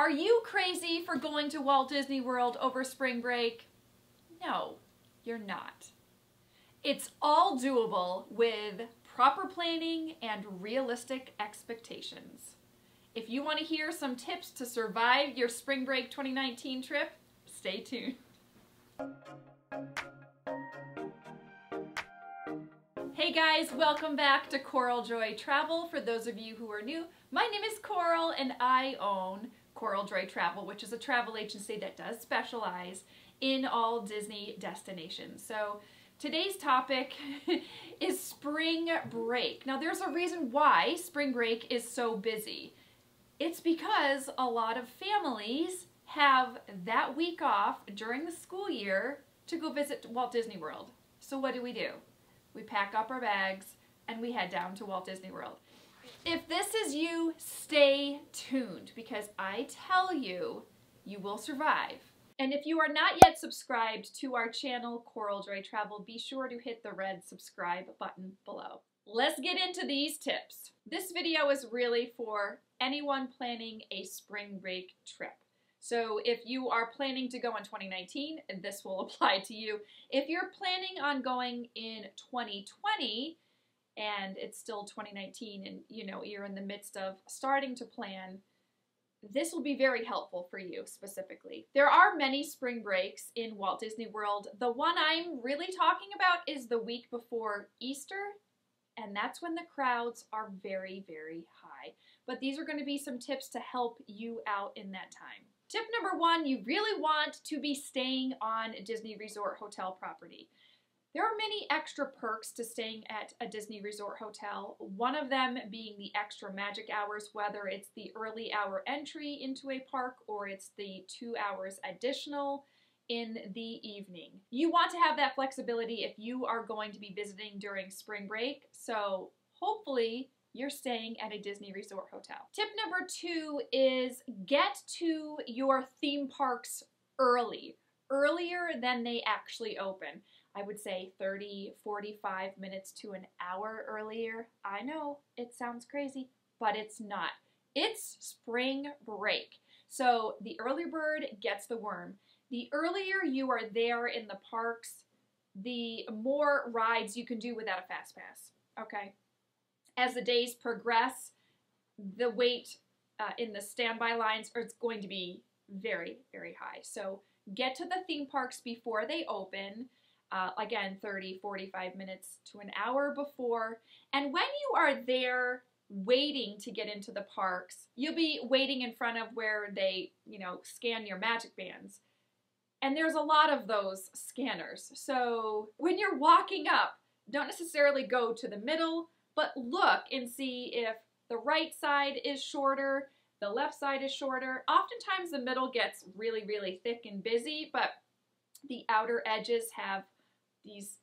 Are you crazy for going to Walt Disney World over spring break? No, you're not. It's all doable with proper planning and realistic expectations. If you want to hear some tips to survive your spring break 2019 trip, stay tuned. Hey guys, welcome back to CoralJoyTravel. For those of you who are new, my name is Coral and I own CoralJoyTravel, which is a travel agency that does specialize in all Disney destinations. So today's topic is spring break. Now there's a reason why spring break is so busy. It's because a lot of families have that week off during the school year to go visit Walt Disney World. So what do? We pack up our bags and we head down to Walt Disney World. If this is you, stay tuned because I tell you, you will survive. And if you are not yet subscribed to our channel, CoralJoyTravel, be sure to hit the red subscribe button below. Let's get into these tips. This video is really for anyone planning a spring break trip. So if you are planning to go in 2019, this will apply to you. If you're planning on going in 2020 and it's still 2019 and you're in the midst of starting to plan, this will be very helpful for you specifically. There are many spring breaks in Walt Disney World. The one I'm really talking about is the week before Easter, and that's when the crowds are very, very high. But these are going to be some tips to help you out in that time. Tip number one, you really want to be staying on Disney Resort Hotel property. There are many extra perks to staying at a Disney Resort Hotel, one of them being the extra magic hours, whether it's the early hour entry into a park or it's the 2 hours additional in the evening. You want to have that flexibility if you are going to be visiting during spring break, so hopefully you're staying at a Disney Resort Hotel. Tip number two is get to your theme parks early, earlier than they actually open. I would say 30, 45 minutes to an hour earlier. I know it sounds crazy, but it's not. It's spring break. So the early bird gets the worm. The earlier you are there in the parks, the more rides you can do without a fast pass, okay? As the days progress, the wait in the standby lines is going to be very, very high. So get to the theme parks before they open. Again, 30, 45 minutes to an hour before. And when you are there waiting to get into the parks, you'll be waiting in front of where they, scan your magic bands. And there's a lot of those scanners. So when you're walking up, don't necessarily go to the middle, but look and see if the right side is shorter, the left side is shorter. Oftentimes the middle gets really, really thick and busy, but the outer edges have these,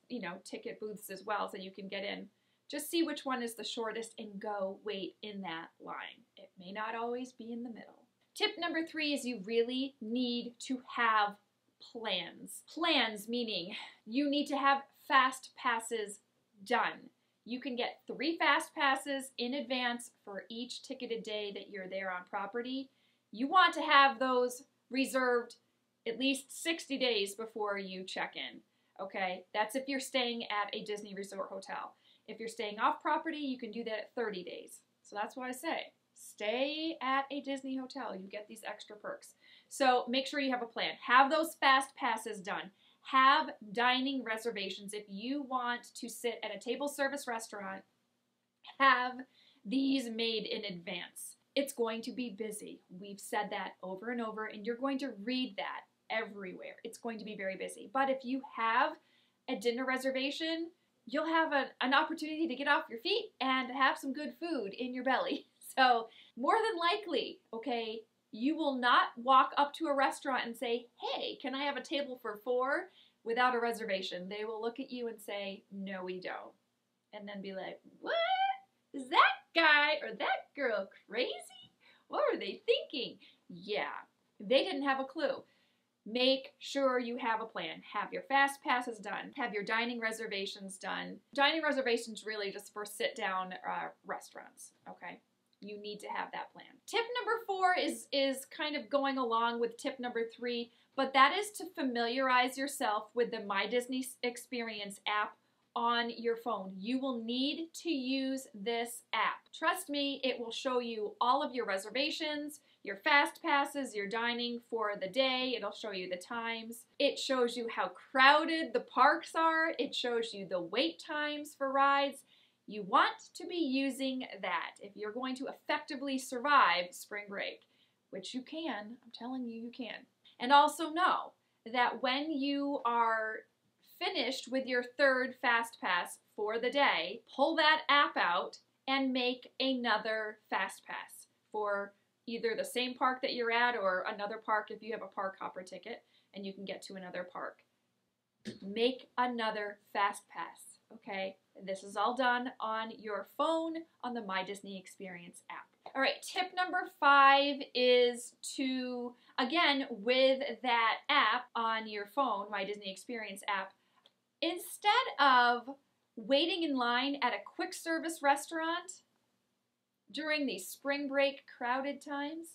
ticket booths as well, so you can get in. Just see which one is the shortest and go wait in that line. It may not always be in the middle. Tip number three is you really need to have plans. Plans meaning you need to have fast passes done. You can get 3 fast passes in advance for each ticketed day that you're there on property. You want to have those reserved at least 60 days before you check in. Okay, that's if you're staying at a Disney Resort Hotel. If you're staying off property, you can do that at 30 days. So that's why I say, stay at a Disney hotel. You get these extra perks. So make sure you have a plan. Have those fast passes done. Have dining reservations. If you want to sit at a table service restaurant, have these made in advance. It's going to be busy. We've said that over and over, and you're going to read that everywhere. It's going to be very busy. But if you have a dinner reservation, you'll have an opportunity to get off your feet and have some good food in your belly. So more than likely, okay, you will not walk up to a restaurant and say, hey, can I have a table for 4 without a reservation? They will look at you and say, no, we don't. And then be like, what? Is that guy or that girl crazy? What were they thinking? Yeah, they didn't have a clue. Make sure you have a plan. Have your fast passes done. Have your dining reservations done. Dining reservations really just for sit-down restaurants, okay? you need to have that plan. Tip number 4 is kind of going along with tip number 3, but that is to familiarize yourself with the My Disney Experience app on your phone. You will need to use this app. Trust me, it will show you all of your reservations, your fast passes, your dining for the day. It'll show you the times. It shows you how crowded the parks are. It shows you the wait times for rides. You want to be using that if you're going to effectively survive spring break, which you can. I'm telling you, you can. And also know that when you are finished with your 3rd fast pass for the day, pull that app out and make another fast pass for either the same park that you're at or another park if you have a park hopper ticket and you can get to another park. Make another fast pass, okay? This is all done on your phone on the My Disney Experience app. All right, tip number 5 is to, again, with that app on your phone, My Disney Experience app, instead of waiting in line at a quick service restaurant during these spring break crowded times,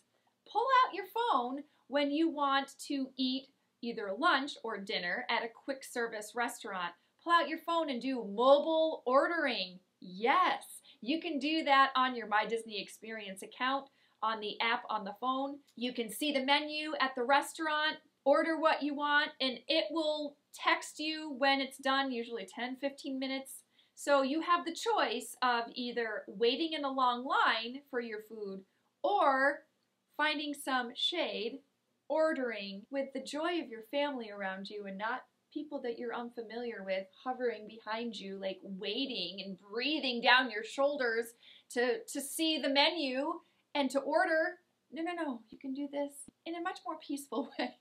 pull out your phone when you want to eat either lunch or dinner at a quick service restaurant. Pull out your phone and do mobile ordering. Yes, you can do that on your My Disney Experience account on the app on the phone. You can see the menu at the restaurant, order what you want, and it will text you when it's done, usually 10-15 minutes. So you have the choice of either waiting in a long line for your food or finding some shade, ordering with the joy of your family around you and not people that you're unfamiliar with hovering behind you, like waiting and breathing down your shoulders to see the menu and to order. No, you can do this in a much more peaceful way.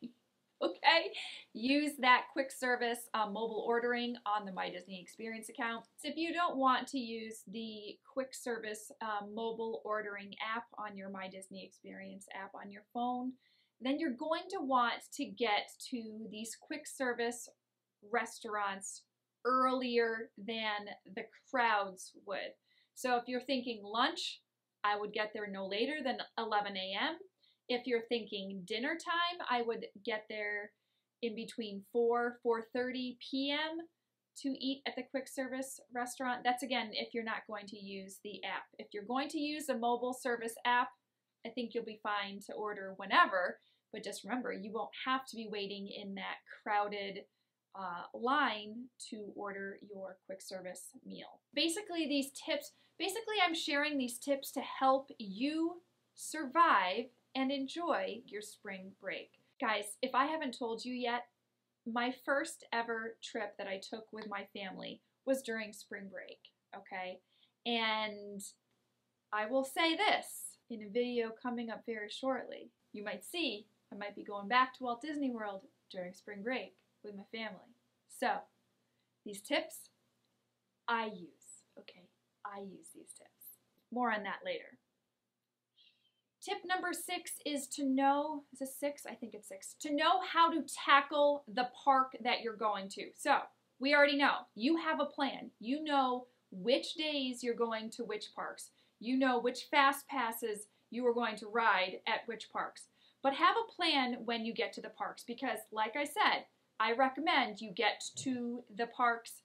Okay? Use that quick service mobile ordering on the My Disney Experience account. So if you don't want to use the quick service mobile ordering app on your My Disney Experience app on your phone, then you're going to want to get to these quick service restaurants earlier than the crowds would. So if you're thinking lunch, I would get there no later than 11 a.m. If you're thinking dinner time, I would get there in between 4:30 p.m. to eat at the quick service restaurant. That's again, if you're not going to use the app. If you're going to use a mobile service app, I think you'll be fine to order whenever, but just remember, you won't have to be waiting in that crowded line to order your quick service meal. Basically, I'm sharing these tips to help you survive and enjoy your spring break. Guys, if I haven't told you yet, my first ever trip that I took with my family was during spring break, okay? And I will say this in a video coming up very shortly. You might see I might be going back to Walt Disney World during spring break with my family. So, these tips I use, okay? I use these tips. More on that later. Tip number 6 is to know, is it 6? I think it's 6. To know how to tackle the park that you're going to. So, we already know. You have a plan. You know which days you're going to which parks. You know which fast passes you are going to ride at which parks. But have a plan when you get to the parks because, like I said, I recommend you get to the parks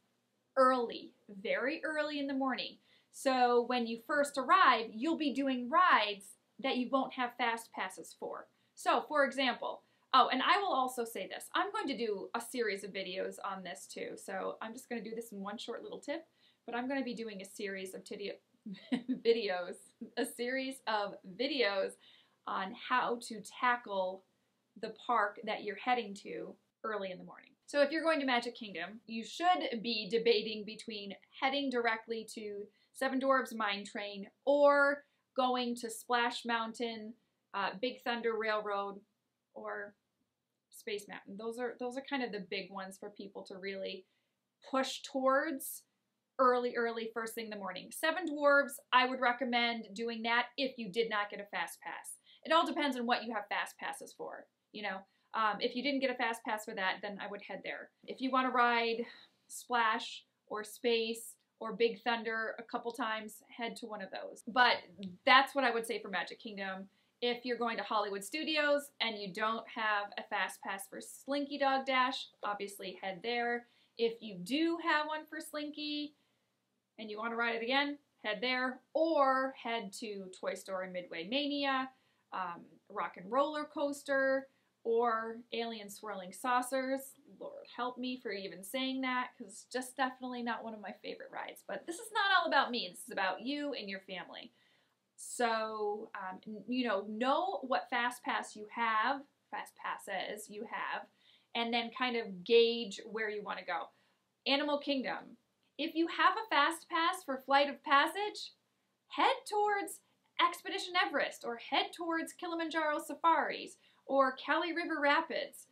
early, very early in the morning. So when you first arrive, you'll be doing rides that you won't have fast passes for. So, for example, oh, and I will also say this. I'm going to do a series of videos on this too. So I'm just going to do this in one short little tip, but I'm going to be doing a series of videos on how to tackle the park that you're heading to early in the morning. So if you're going to Magic Kingdom, you should be debating between heading directly to Seven Dwarfs Mine Train or going to Splash Mountain, Big Thunder Railroad, or Space Mountain. Those are kind of the big ones for people to really push towards early first thing in the morning. Seven Dwarfs, I would recommend doing that if you did not get a fast pass. It all depends on what you have fast passes for, you know. If you didn't get a fast pass for that, then I would head there. If you want to ride Splash or Space or Big Thunder a couple times, head to one of those. But that's what I would say for Magic Kingdom. If you're going to Hollywood Studios and you don't have a fast pass for Slinky Dog Dash, obviously head there. If you do have one for Slinky and you want to ride it again, head there, or head to Toy Story Midway Mania, Rock and Roller Coaster, or Alien Swirling Saucers. Lord help me for even saying that, because it's just definitely not one of my favorite rides. But this is not all about me. This is about you and your family. So, know what fast passes you have, and then kind of gauge where you want to go. Animal Kingdom. If you have a fast pass for Flight of Passage, head towards Expedition Everest, or head towards Kilimanjaro Safaris, or Cali River Rapids.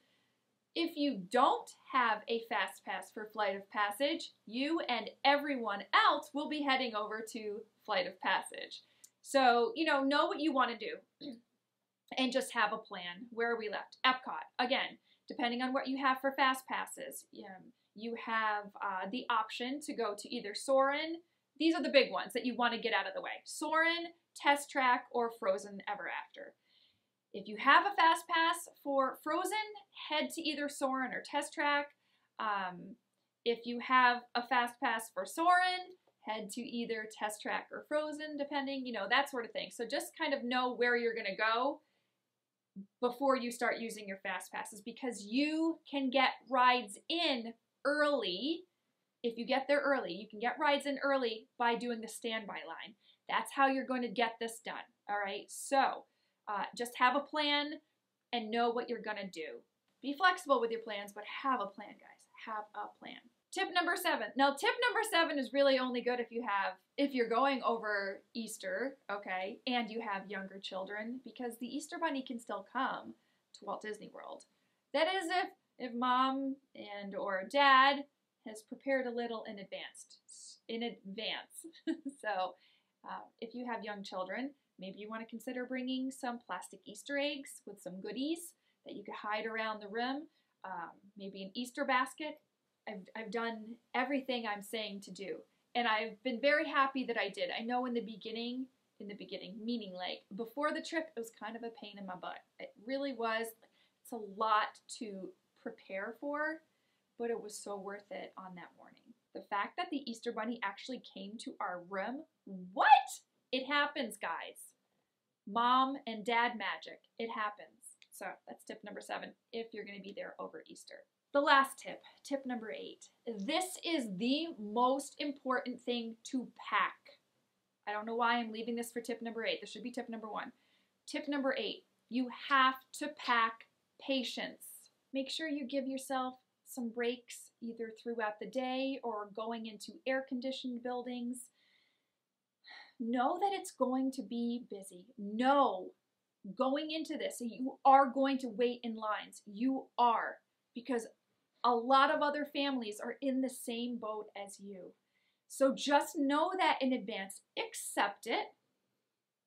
If you don't have a fast pass for Flight of Passage, you and everyone else will be heading over to Flight of Passage. So, know what you want to do and just have a plan. Where are we left? Epcot. Again, depending on what you have for fast passes, you have the option to go to either Soarin'. These are the big ones that you want to get out of the way. Soarin', Test Track, or Frozen Ever After. If you have a fast pass for Frozen, head to either Soarin' or Test Track. If you have a fast pass for Soarin', head to either Test Track or Frozen, depending, that sort of thing. So just kind of know where you're going to go before you start using your fast passes, because you can get rides in early. If you get there early, you can get rides in early by doing the standby line. That's how you're going to get this done. All right. So just have a plan and know what you're going to do. Be flexible with your plans, but have a plan, guys. Have a plan. Tip number 7. Now, tip number 7 is really only good if you're going over Easter, okay, and you have younger children, because the Easter Bunny can still come to Walt Disney World. That is if mom or dad has prepared a little in advance. So if you have young children, maybe you want to consider bringing some plastic Easter eggs with some goodies that you could hide around the rim, maybe an Easter basket. I've done everything I'm saying to do, and I've been very happy that I did. I know in the beginning, meaning like before the trip, it was kind of a pain in my butt. It really was. It's a lot to prepare for, but it was so worth it on that morning. The fact that the Easter Bunny actually came to our room, what? It happens, guys. Mom and dad magic. It happens. So that's tip number 7 if you're going to be there over Easter. The last tip, tip number 8. This is the most important thing to pack. I don't know why I'm leaving this for tip number 8. This should be tip number 1. Tip number 8, you have to pack patience. Make sure you give yourself some breaks either throughout the day or going into air-conditioned buildings. Know that it's going to be busy. Know going into this, you are going to wait in lines. You are, because a lot of other families are in the same boat as you. So just know that in advance, accept it,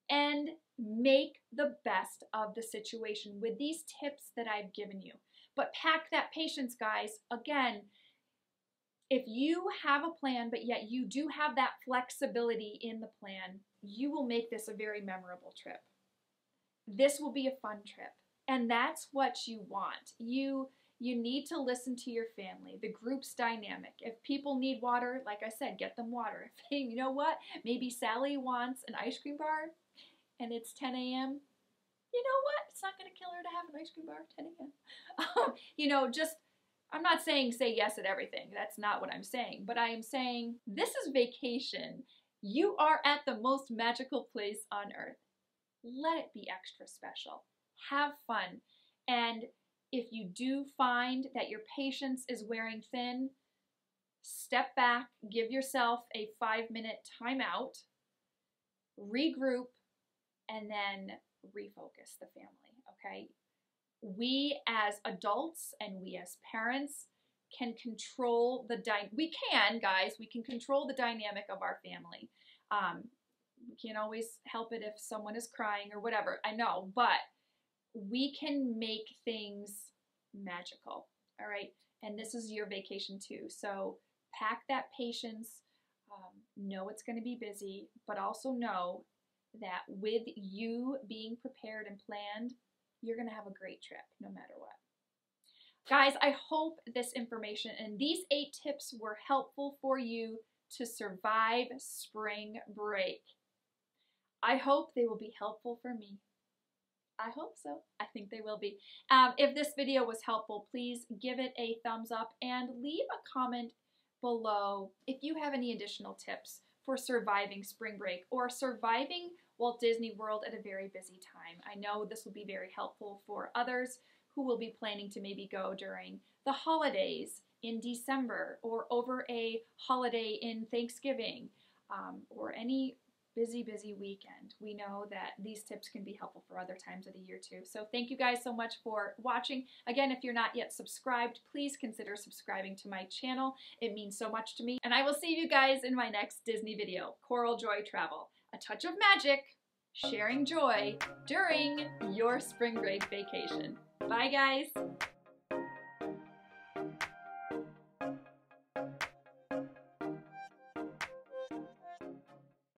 and make the best of the situation with these tips that I've given you. But pack that patience, guys. Again, if you have a plan, but yet you do have that flexibility in the plan, you will make this a very memorable trip. This will be a fun trip, and that's what you want. You need to listen to your family, the group's dynamic. If people need water, like I said, get them water. If they, you know what, maybe Sally wants an ice cream bar and it's 10 a.m., you know what, it's not going to kill her to have an ice cream bar at 10 a.m. I'm not saying say yes at everything. That's not what I'm saying. But I am saying this is vacation. You are at the most magical place on earth. Let it be extra special. Have fun. And if you do find that your patience is wearing thin, step back, give yourself a 5-minute timeout, regroup, and then refocus the family, okay? We as adults and we as parents can control we can control the dynamic of our family. We can't always help it if someone is crying or whatever, I know, but we can make things magical, all right? And this is your vacation too. So pack that patience, Know it's going to be busy, but also know that with you being prepared and planned, you're going to have a great trip no matter what. Guys, I hope this information and these 8 tips were helpful for you to survive spring break. I hope they will be helpful for me. I hope so. I think they will be. If this video was helpful, please give it a thumbs up and leave a comment below if you have any additional tips for surviving spring break or surviving Walt Disney World at a very busy time. I know this will be very helpful for others who will be planning to maybe go during the holidays in December or over a holiday in Thanksgiving or any busy weekend. We know that these tips can be helpful for other times of the year too. So thank you guys so much for watching. Again, if you're not yet subscribed, please consider subscribing to my channel. It means so much to me. And I will see you guys in my next Disney video, Coral Joy Travel. A touch of magic, sharing joy during your spring break vacation. Bye guys.